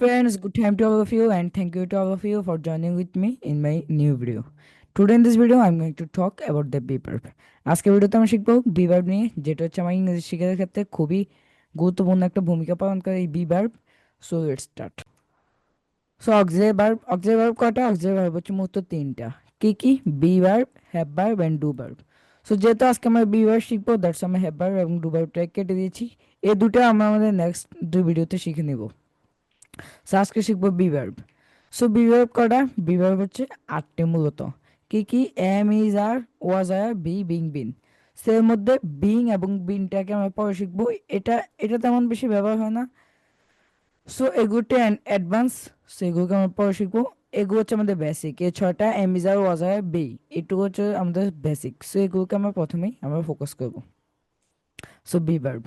friends, good time to all of you, and thank you to all of you for joining with me in my new video. Today in this video I'm going to talk about the be verb. আজকে ভিডিওতে আমরা শিখবো be verb নিয়ে, যেটা হচ্ছে আমার ইংরেজি শেখার ক্ষেত্রে খুবই গুরুত্বপূর্ণ একটা ভূমিকা পালন করে এই be verb. So let's start. So auxiliary verb কয়টা? auxiliary verb হচ্ছে মূলত তিনটা। কি কি? be verb, have verb and do verb. So যেহেতু আজকে আমরা be verb শিখবো, দ্যাটস আমি have verb এবং do verb কেটে দিয়েছি। এই দুটো আমরা আমাদের নেক্সট দুই ভিডিওতে শিখে নেব। সো আজকে শিখবো be verb. So be verb কটা? বি ভার্ব হচ্ছে 8টি মূলত। কি কি? Am, is, are, was, are, be, being, been. So এর মধ্যে বিং এবং বিনটাকে আমরা পরে শিখবো। এটা এটা তেমন বেশি ব্যবহার হয় না। সো এগুলোতে অ্যাডভান্স, সো এগুলোকে আমরা পরে শিখবো। এগুলো হচ্ছে আমাদের বেসিক। এই ছয়টা am, is, are, was, are, be, এটুকু হচ্ছে আমাদের বেসিক। সো এগুলোকে আমরা প্রথমেই ফোকাস করবো। So be verb.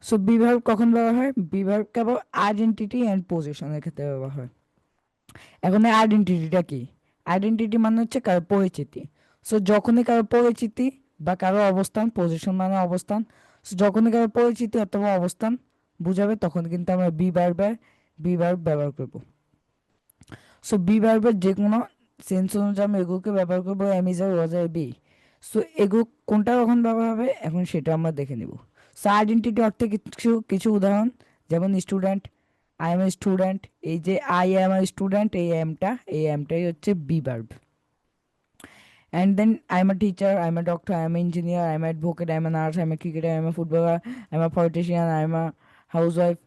So be verb কখন ব্যবহার হয়? Be verb cable identity and পজিশনের ক্ষেত্রে ব্যবহার হয়। এখন এই আইডেন্টিটিটা কি? আইডেন্টিটি মানে হচ্ছে কারো পরিচিতি। সো যখনই কারো পরিচিতি বা কারো অবস্থান, পজিশন মানে অবস্থান, সো যখনই কারো পরিচিতি অথবা অবস্থান বুঝাবে তখন কিন্তু আমরা বি ভার্ব ব্যবহার করব। সো বি ভার্বের যে কোনো সেন্স অনুযায়ী আমরা এগুলোকে ব্যবহার করবো, am, is, are, was, are, be. So এগুলো কোনটা কখন ব্যবহার হবে এখন সেটা আমরা দেখে নিব। সো আইডেন্টিটি অর্থে কিছু কিছু উদাহরণ, যেমন student, I am a student. এই যে আই এম এ স্টুডেন্ট, এই এমটাই হচ্ছে be verb. And then I am a teacher, I am a doctor, I am a engineer, I am a advocate, I am a nurse, I am a cricketer, I am a footballer, I am a politician, I am a housewife.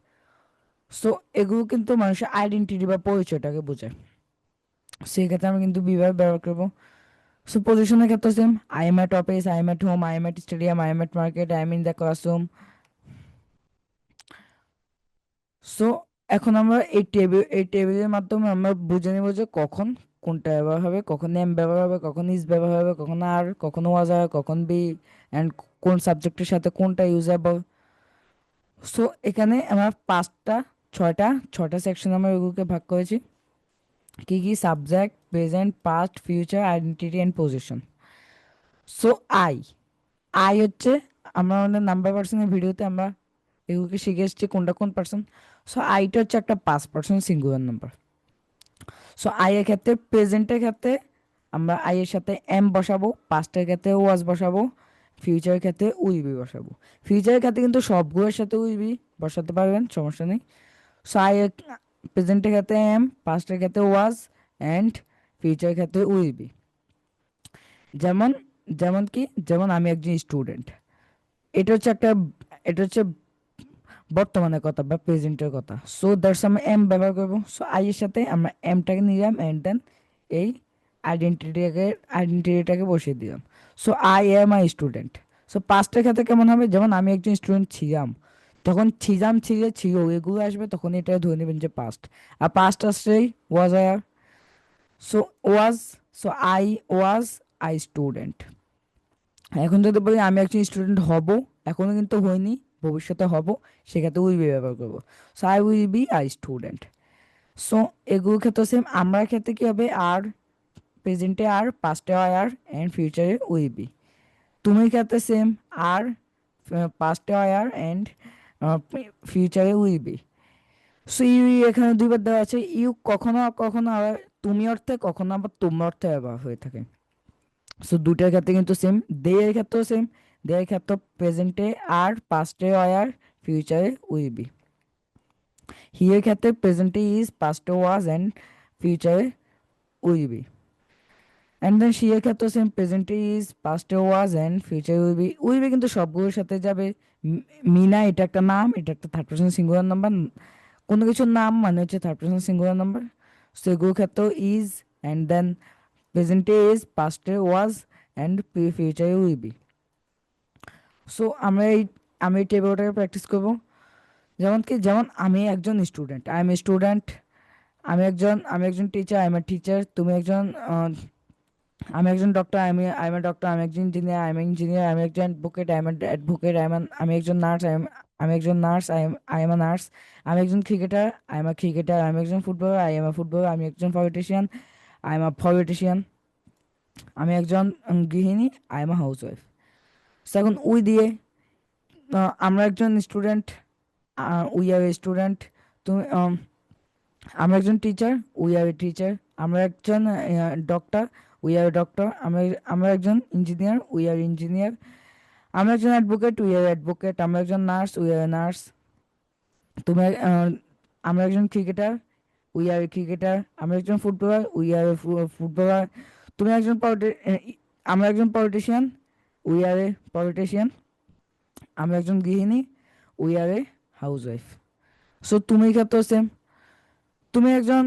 So এগুলো কিন্তু মানুষের identity বা পরিচয়টাকে বোঝায়। সেই ক্ষেত্রে আমরা কিন্তু be verb ব্যবহার করবো। সো পজিশনের ক্ষেত্রে same, I am at office, I am at home, I am at stadium, I am at market, I am in the classroom. So এখন আমরা এই টেবিলের মাধ্যমে আমরা বুঝে নেব যে কখন কোনটা ব্যবহার হবে, কখন এম ব্যবহার হবে, কখন ইজ ব্যবহার হবে, কখন আর, কখন ওয়াজ আর, কখন বি, অ্যান্ড কোন সাবজেক্টের সাথে কোনটা ইউজেবল। সো এখানে আমরা ছয়টা সেকশন আমরা এগুলোকে ভাগ করেছি। কি কি? Subject, present, past, future, identity and position. So I I হচ্ছে, আমরা আমাদের নাম্বার পার্সনের ভিডিওতে আমরা এগুলোকে শিখে এসেছি কোনটা কোন পার্সন। সো আইটা হচ্ছে একটা 5 person singular number. So I এর ক্ষেত্রে, প্রেজেন্টের ক্ষেত্রে আমরা আই এর সাথে এম বসাবো, পাস্টের ক্ষেত্রে ওয়াজ বসাবো, ফিউচারের ক্ষেত্রে উইল বি বসাবো। ফিউচারের ক্ষেত্রে কিন্তু সবগুলোর সাথে উইল বি বসাতে পারবেন, সমস্যা নেই। সো আই এর প্রেজেন্টের ক্ষেত্রে এম, পাস্টের ক্ষেত্রে ওয়াজ, অ্যান্ড ফিউচারের ক্ষেত্রে উইল বি। যেমন যেমন কি? যেমন আমি একজন স্টুডেন্ট। এটা হচ্ছে একটা, এটা হচ্ছে বর্তমানের কথা বা প্রেজেন্টের কথা। সো দ্যাটস আমরা এম ব্যবহার করবো। সো আই এর সাথে আমরা এমটাকে নিলাম, অ্যান্ড দেন এই আইডেন্টিটিটাকে বসিয়ে দিলাম। So I am I student. So পাস্টের ক্ষেত্রে কেমন হবে? যেমন আমি একজন স্টুডেন্ট ছিলাম, তখন ছিলাম, ছিল, এগুলো আসবে তখন এটা ধরে নেবেন যে পাস্ট। আর পাস্ট আসছেই ওয়াজ আর। So was, so I was I student. এখন যদি বলি আমি একজন স্টুডেন্ট হব, এখনো কিন্তু হয়নি, ভবিষ্যতে হব, সেক্ষেত্রে উইল বি ব্যবহার করবো। So I will be I student. So এগুলোর ক্ষেত্রে সেম। আমরা ক্ষেত্রে কি হবে? আর, প্রেজেন্টে আর, পাস্টে হয় আর, অ্যান্ড ফিউচারে উইল বি। তুমি ক্ষেত্রে সেম, আর, পাস্টে হয় আর, অ্যান্ড ফিউচারে উইল বি। সো ইউ এখানে দুইবার দেওয়া আছে। ইউ কখনো কখনো আবার তুমি অর্থে, কখনো আবার তোমার অর্থে ব্যবহার হয়ে থাকে। সো দুটার ক্ষেত্রে কিন্তু সেম। দে এর ক্ষেত্রেও সেম। দে এর ক্ষেত্রে প্রেজেন্টে আর, পাস্টে আর, ফিউচারে উইল বি। হি এর ক্ষেত্রে প্রেজেন্টে ইজ, পাস্টে ওয়াজ, অ্যান্ড ফিউচারে will be. And then she এর ক্ষেত্রে সেম, প্রেজেন্টে ইজ, পাস্টে ওয়াজ, অ্যান্ড ফিউচারে উইল বি কিন্তু সবগুলোর সাথে যাবে। মিনা এটা একটা নাম, এটা একটা থার্ড পার্সন সিঙ্গুলার নাম্বার। কোনো কিছুর নাম মানে হচ্ছে third person singular number. So এগুলোর ক্ষেত্রেও ইজ, অ্যান্ড দেন প্রেজেন্টে ইজ, পাস্টে ওয়াজ, অ্যান্ড ফিউচারে উইল বি। সো আমি এই টেবিলটাকে প্র্যাকটিস করব। যেমন কি? যেমন আমি একজন student, I am a student. আমি একজন teacher, I am a teacher. তুমি একজন আমি একজন doctor, I am a doctor. আমি একজন ইঞ্জিনিয়ার, আই এম ইঞ্জিনিয়ার। আমি একজন অ্যাডভোকেট, আই এম অ্যাডভোকেট। আমি একজন নার্স, আমি একজন nurse, I am a nurse. আমি একজন cricketer, I am a cricketer. আমি একজন footballer, I am a footballer. আমি একজন politician, I am a politician. আমি একজন গৃহিণী, I am a house wife. এখন উই দিয়ে, আমরা একজন স্টুডেন্ট, উই আর স্টুডেন্ট। তুমি আমরা একজন teacher, we are a teacher. আমরা একজন doctor, we are a doctor. আমরা আমরা একজন ইঞ্জিনিয়ার, উই আর ইঞ্জিনিয়ার। আমরা একজন অ্যাডভোকেট, উই আর অ্যাডভোকেট। আমরা একজন নার্স, উই আর নার্স। তুমি আমরা একজন ক্রিকেটার, উই আর ক্রিকেটার। আমরা একজন ফুটবলার, উই আর ফুটবলার। তুমি একজন আমরা একজন politician, we are A politician. আমরা একজন গৃহিণী, we are A housewife. So তুমি ক্ষেত্রেও সেম। তুমি একজন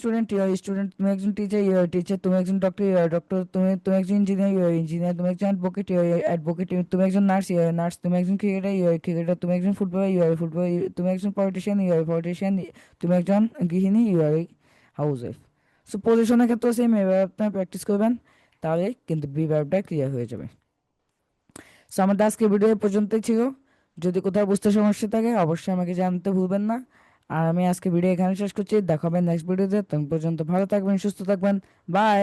স্টুডেন্ট, ইউ আর স্টুডেন্ট। তুমি একজন টিচার, ইউ আর টিচার। তুমি একজন ডক্টর, ইউ আর ডক্টর। তুমি একজন ইঞ্জিনিয়ার, ইউ আর ইঞ্জিনিয়ার। তুমি একজন অ্যাডভোকেট, ইউ আর অ্যাডভোকেট। তুমি একজন নার্স, ইউ আর নার্স। তুমি একজন ক্রিকেটার, ইউ আর ক্রিকেটার। তুমি একজন ফুটবলার, ইউ আর ফুটবলার। তুমি একজন পলিটিশিয়ান, ইউ আর পলিটিশিয়ান। তুমি একজন গৃহিণী, you are housewife. So পজিশনের ক্ষেত্রেও সেম, এবার আপনার প্র্যাকটিস করবেন, তাহলে কিন্তু বি ভার্বটা ক্লিয়ার হয়ে যাবে। সো আমাদের আজকে ভিডিও এই পর্যন্তই ছিল। যদি কোথাও বুঝতে সমস্যা থাকে অবশ্যই আমাকে জানতে ভুলবেন না। আর আমি আজকে ভিডিও এখানে শেষ করছি। দেখা হবে নেক্সট ভিডিওতে। তখন পর্যন্ত ভালো থাকবেন, সুস্থ থাকবেন। বাই।